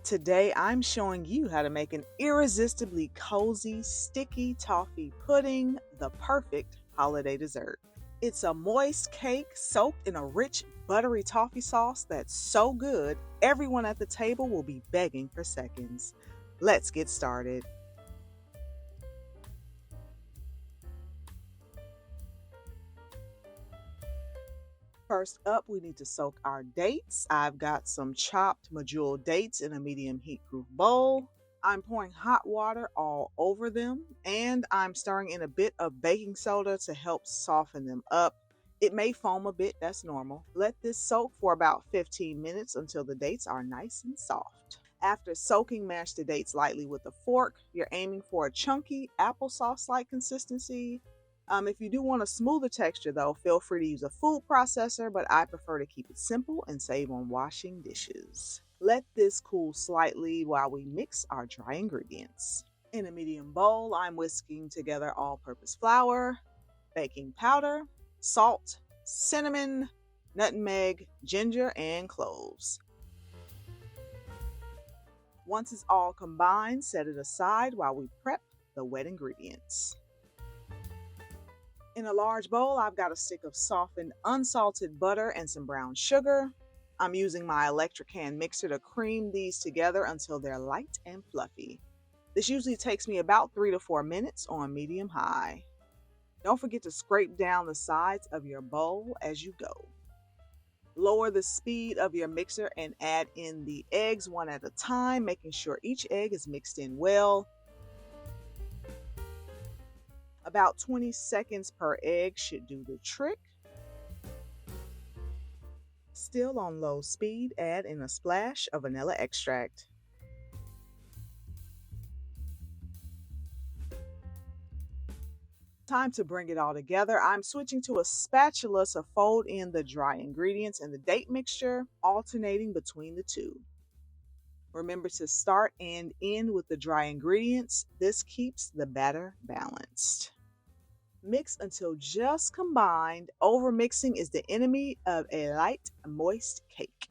Today I'm showing you how to make an irresistibly cozy sticky toffee pudding, the perfect holiday dessert. It's a moist cake soaked in a rich buttery toffee sauce that's so good everyone at the table will be begging for seconds. Let's get started. First up, we need to soak our dates. I've got some chopped medjool dates in a medium heat-proof bowl. I'm pouring hot water all over them, and I'm stirring in a bit of baking soda to help soften them up. It may foam a bit, that's normal. Let this soak for about 15 minutes until the dates are nice and soft. After soaking, mash the dates lightly with a fork. You're aiming for a chunky applesauce-like consistency. If you do want a smoother texture though, feel free to use a food processor, but I prefer to keep it simple and save on washing dishes. Let this cool slightly while we mix our dry ingredients. In a medium bowl, I'm whisking together all-purpose flour, baking powder, salt, cinnamon, nutmeg, ginger, and cloves. Once it's all combined, set it aside while we prep the wet ingredients. In a large bowl, I've got a stick of softened unsalted butter and some brown sugar. I'm using my electric hand mixer to cream these together until they're light and fluffy. This usually takes me about 3 to 4 minutes on medium high. Don't forget to scrape down the sides of your bowl as you go. Lower the speed of your mixer and add in the eggs one at a time, making sure each egg is mixed in well. About 20 seconds per egg should do the trick. Still on low speed, add in a splash of vanilla extract. Time to bring it all together. I'm switching to a spatula to fold in the dry ingredients and the date mixture, alternating between the two. Remember to start and end with the dry ingredients. This keeps the batter balanced. Mix until just combined. Overmixing is the enemy of a light, moist cake.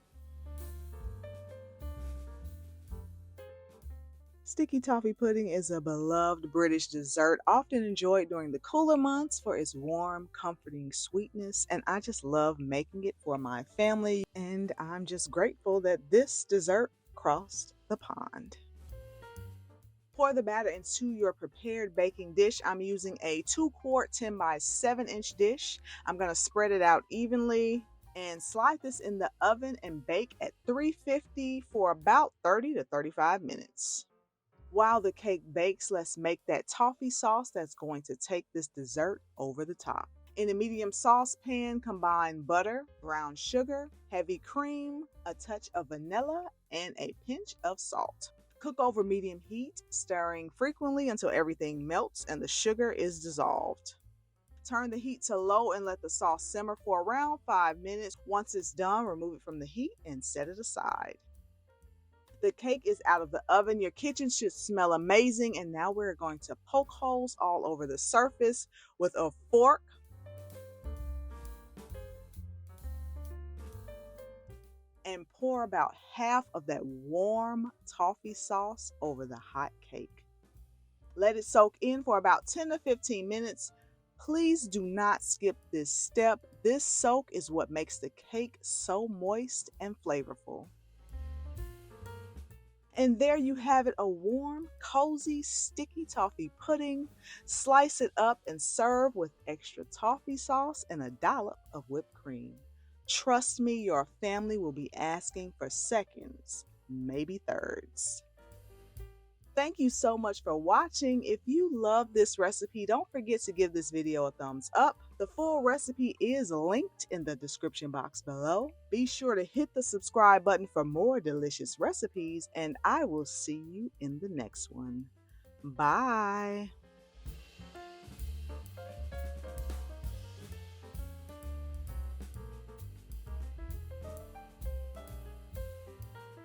Sticky toffee pudding is a beloved British dessert, often enjoyed during the cooler months for its warm, comforting sweetness, and I just love making it for my family, and I'm just grateful that this dessert crossed the pond. Pour the batter into your prepared baking dish. I'm using a 2-quart 10 by 7 inch dish. I'm going to spread it out evenly and slide this in the oven and bake at 350 for about 30 to 35 minutes. While the cake bakes, let's make that toffee sauce that's going to take this dessert over the top. In a medium saucepan, combine butter, brown sugar, heavy cream, a touch of vanilla, and a pinch of salt. Cook over medium heat, stirring frequently until everything melts and the sugar is dissolved. Turn the heat to low and let the sauce simmer for around 5 minutes. Once it's done, remove it from the heat and set it aside. The cake is out of the oven. Your kitchen should smell amazing, and now we're going to poke holes all over the surface with a fork. And pour about half of that warm toffee sauce over the hot cake. Let it soak in for about 10 to 15 minutes. Please do not skip this step. This soak is what makes the cake so moist and flavorful. And there you have it, a warm, cozy, sticky toffee pudding. Slice it up and serve with extra toffee sauce and a dollop of whipped cream. Trust me, your family will be asking for seconds, maybe thirds. Thank you so much for watching. If you love this recipe, don't forget to give this video a thumbs up. The full recipe is linked in the description box below. Be sure to hit the subscribe button for more delicious recipes, and I will see you in the next one. Bye.